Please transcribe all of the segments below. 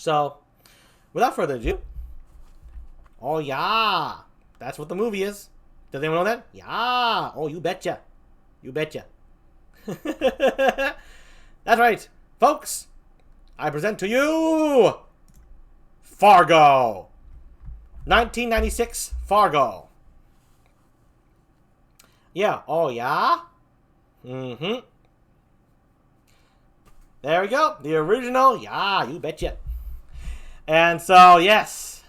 So, without further ado, oh yeah, that's what the movie is. Does anyone know that? Yeah. Oh, you betcha. You betcha. That's right, folks. I present to you Fargo. 1996 Fargo. Yeah. Oh yeah. Mm-hmm. There we go. The original. Yeah, you betcha. And so, yes,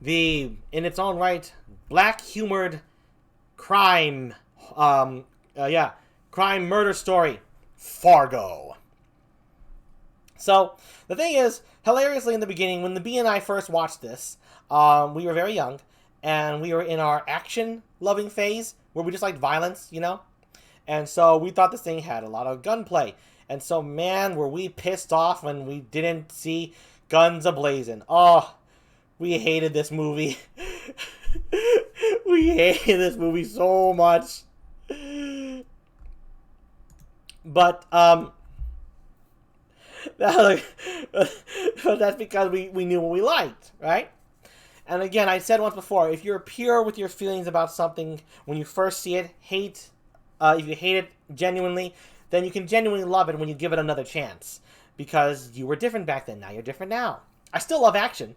the, in its own right, black humored crime, crime murder story, Fargo. So, the thing is, hilariously in the beginning, when the B and I first watched this, we were very young, and we were in our action-loving phase, where we just liked violence, you know? And so we thought this thing had a lot of gunplay. And so, man, were we pissed off when we didn't see guns a-blazing. Oh, we hated this movie. We hated this movie so much. But, that's because we knew what we liked, right? And again, I said once before, if you're pure with your feelings about something when you first see it, if you hate it genuinely, then you can genuinely love it when you give it another chance. Because you were different back then, now you're different now. I still love action,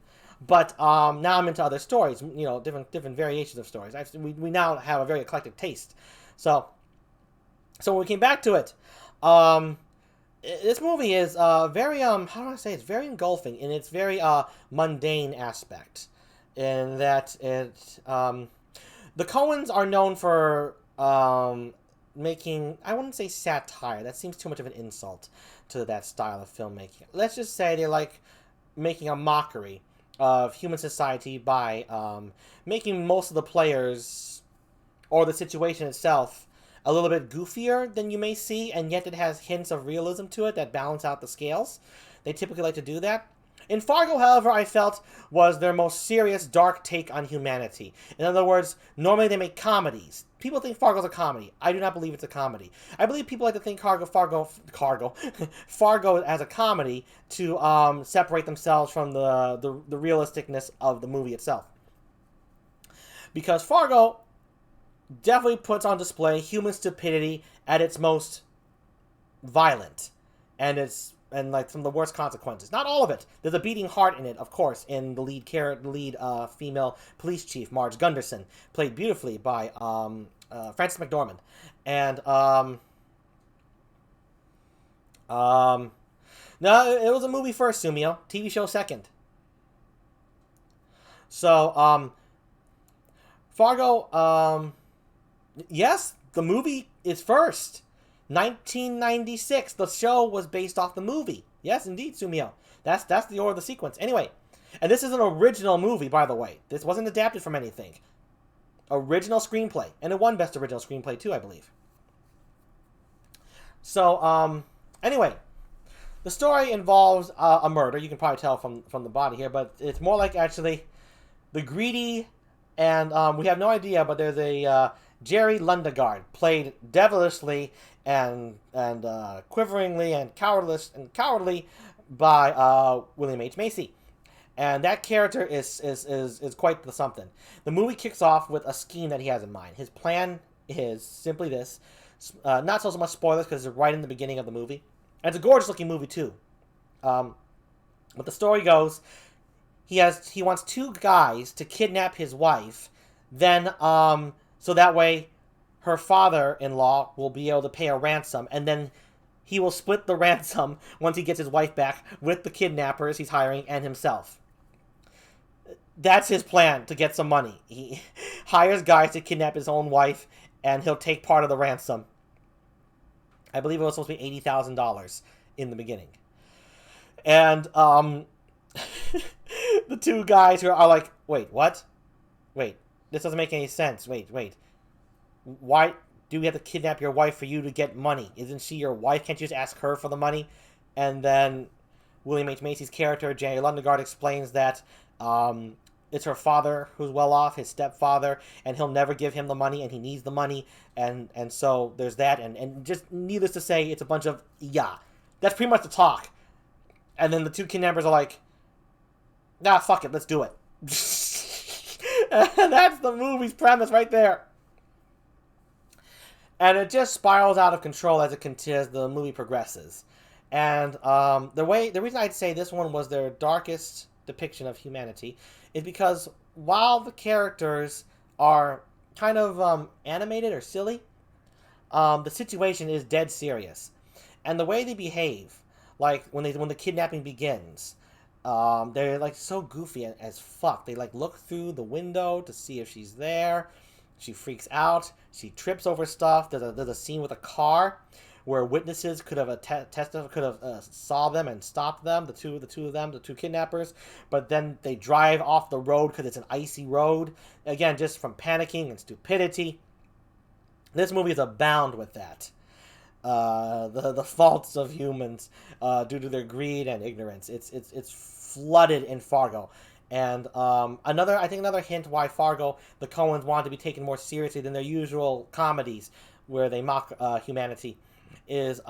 but now I'm into other stories, you know, different variations of stories. We now have a very eclectic taste. So when we came back to it, this movie is very, how do I say, it's very engulfing in its very mundane aspect. In that it, the Coens are known for making, I wouldn't say satire, that seems too much of an insult to that style of filmmaking. Let's just say they like making a mockery of human society by making most of the players or the situation itself a little bit goofier than you may see, and yet it has hints of realism to it that balance out the scales. They typically like to do that. In Fargo, however, I felt was their most serious, dark take on humanity. In other words, normally they make comedies. People think Fargo's a comedy. I do not believe it's a comedy. I believe people like to think Fargo as a comedy to separate themselves from the realisticness of the movie itself. Because Fargo definitely puts on display human stupidity at its most violent, and like some of the worst consequences. Not all of it. There's a beating heart in it, of course, in the lead female police chief, Marge Gunderson, played beautifully by Frances McDormand. And no, it was a movie first, Sumio. TV show second. So Fargo, yes, the movie is first. 1996. The show was based off the movie. Yes, indeed, Sumio. That's the order of the sequence. Anyway, and this is an original movie, by the way. This wasn't adapted from anything. Original screenplay, and it won Best Original Screenplay too, I believe. So, anyway, the story involves a murder. You can probably tell from the body here, but it's more like actually the greedy, and we have no idea, but there's a Jerry Lundegaard, played devilishly and quiveringly and cowardly by William H. Macy. And that character is quite the something. The movie kicks off with a scheme that he has in mind. His plan is simply this. Not so much spoilers because it's right in the beginning of the movie. And it's a gorgeous looking movie too. But the story goes, he wants two guys to kidnap his wife, then so that way her father-in-law will be able to pay a ransom, and then he will split the ransom once he gets his wife back with the kidnappers he's hiring and himself. That's his plan to get some money. He hires guys to kidnap his own wife, and he'll take part of the ransom. I believe it was supposed to be $80,000 in the beginning. And the two guys who are like, wait, what? Wait, this doesn't make any sense. Wait. Why do we have to kidnap your wife for you to get money? Isn't she your wife? Can't you just ask her for the money? And then William H. Macy's character, Jerry Lundegaard, explains that it's her father who's well off, his stepfather, and he'll never give him the money, and he needs the money, and so there's that, and just needless to say, it's a bunch of, yeah. That's pretty much the talk. And then the two kidnappers are like, Nah, fuck it, let's do it. And that's the movie's premise right there. And it just spirals out of control as the movie progresses. And the reason I'd say this one was their darkest depiction of humanity is because while the characters are kind of animated or silly, the situation is dead serious. And the way they behave, like when the kidnapping begins, they're like so goofy as fuck. They like look through the window to see if she's there. She freaks out. She trips over stuff. There's a scene with a car where witnesses could have saw them and stopped them, the two kidnappers. But then they drive off the road because it's an icy road. Again, just from panicking and stupidity. This movie is abound with that. The faults of humans due to their greed and ignorance. It's flooded in Fargo. And another hint why Fargo, the Coens wanted to be taken more seriously than their usual comedies where they mock humanity is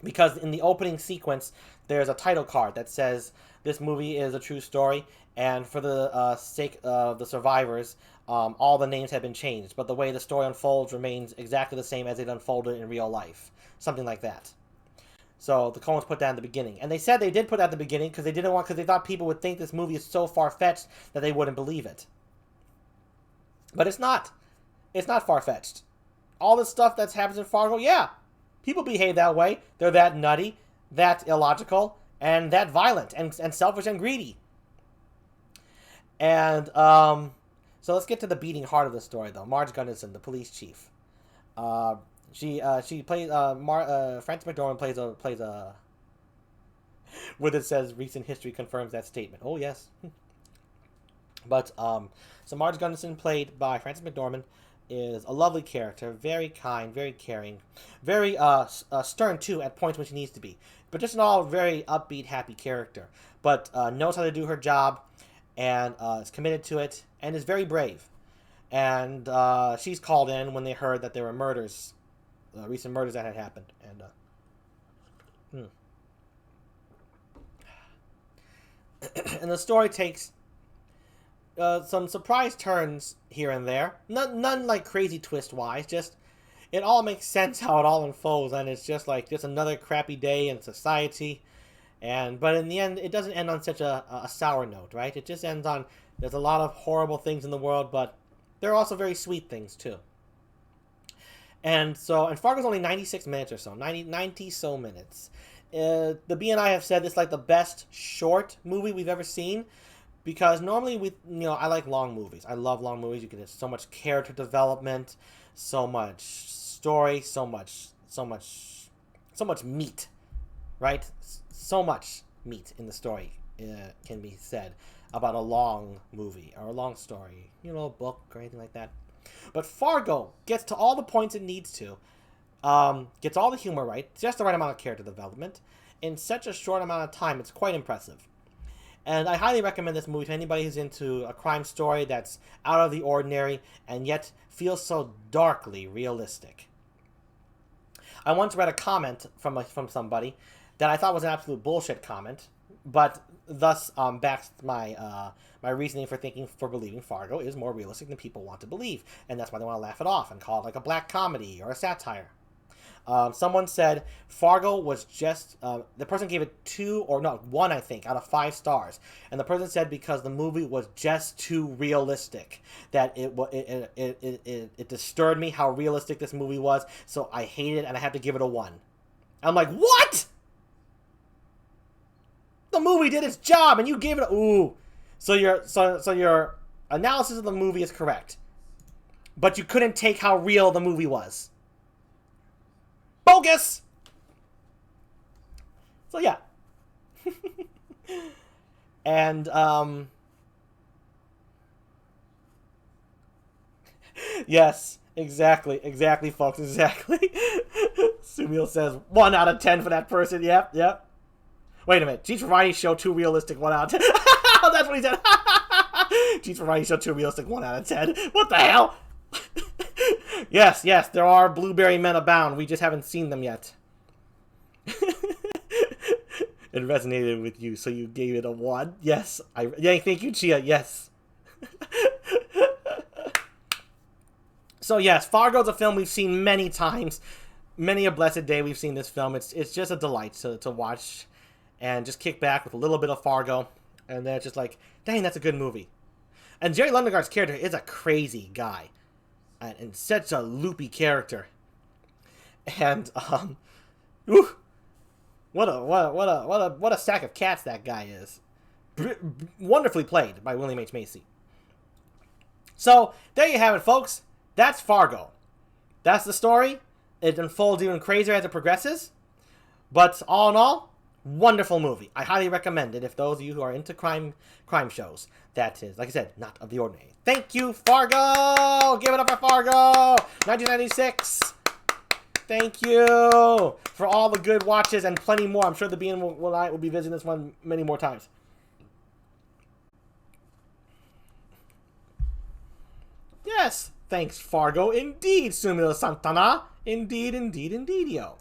because in the opening sequence there's a title card that says this movie is a true story, and for the sake of the survivors, all the names have been changed, but the way the story unfolds remains exactly the same as it unfolded in real life. Something like that. So the Coens put that in the beginning. And they said they did put that at the beginning because they thought people would think this movie is so far-fetched that they wouldn't believe it. But it's not. It's not far-fetched. All the stuff that happens in Fargo, yeah. People behave that way. They're that nutty, that illogical, and that violent, and selfish and greedy. And, so let's get to the beating heart of the story, though. Marge Gunderson, the police chief. She plays Frances McDormand plays a where it says recent history confirms that statement. Oh yes. But so Marge Gunderson, played by Frances McDormand, is a lovely character, very kind, very caring, very stern too at points when she needs to be, but just an all very upbeat, happy character. But knows how to do her job, and is committed to it, and is very brave. And she's called in when they heard that there were murders. Recent murders that had happened, and and the story takes some surprise turns here and there. None like crazy twist wise. Just it all makes sense how it all unfolds, and it's just like just another crappy day in society. But in the end, it doesn't end on such a sour note, right? It just ends on there's a lot of horrible things in the world, but there are also very sweet things too. And Fargo's only 96 minutes or so, 90 so minutes. The B&I have said this is like the best short movie we've ever seen, because normally I like long movies. I love long movies. You get so much character development, so much story, so much meat, right? So much meat in the story can be said about a long movie or a long story, a book or anything like that. But Fargo gets to all the points it needs to, gets all the humor right, just the right amount of character development, in such a short amount of time. It's quite impressive. And I highly recommend this movie to anybody who's into a crime story that's out of the ordinary and yet feels so darkly realistic. I once read a comment from somebody that I thought was an absolute bullshit comment, but thus backs my reasoning for believing Fargo is more realistic than people want to believe, and that's why they want to laugh it off and call it like a black comedy or a satire. Someone said Fargo was just the person gave it 1 I think out of 5 stars, and the person said because the movie was just too realistic, that it disturbed me how realistic this movie was, so I hated it and I had to give it a 1. I'm like, what? The movie did its job and you gave it a ooh. So your analysis of the movie is correct, but you couldn't take how real the movie was. Bogus! So yeah. And yes, exactly folks, exactly. Sumil says 1 out of 10 for that person. Yep. Wait a minute. Gene's Variety Show, too realistic, 1 out of 10. That's what he said. Gene's Variety Show, too realistic, 1 out of 10. What the hell? Yes, there are blueberry men abound. We just haven't seen them yet. it resonated with you, so you gave it a 1. Yes, yeah, thank you, Chia. Yes. So yes, Fargo's a film we've seen many times. Many a blessed day we've seen this film. It's just a delight to watch and just kick back with a little bit of Fargo. And then it's just like, dang, that's a good movie. And Jerry Lundegaard's character is a crazy guy. And such a loopy character. And, whew, what a stack of cats that guy is. Wonderfully played by William H. Macy. So, there you have it, folks. That's Fargo. That's the story. It unfolds even crazier as it progresses. But all in all, wonderful movie. I highly recommend it if those of you who are into crime shows. That is, like I said, not of the ordinary. Thank you, Fargo! Give it up for Fargo! 1996. Thank you for all the good watches and plenty more. I'm sure the Bean will be visiting this one many more times. Yes, thanks, Fargo. Indeed, Sumio Santana. Indeed, indeed, indeed, yo.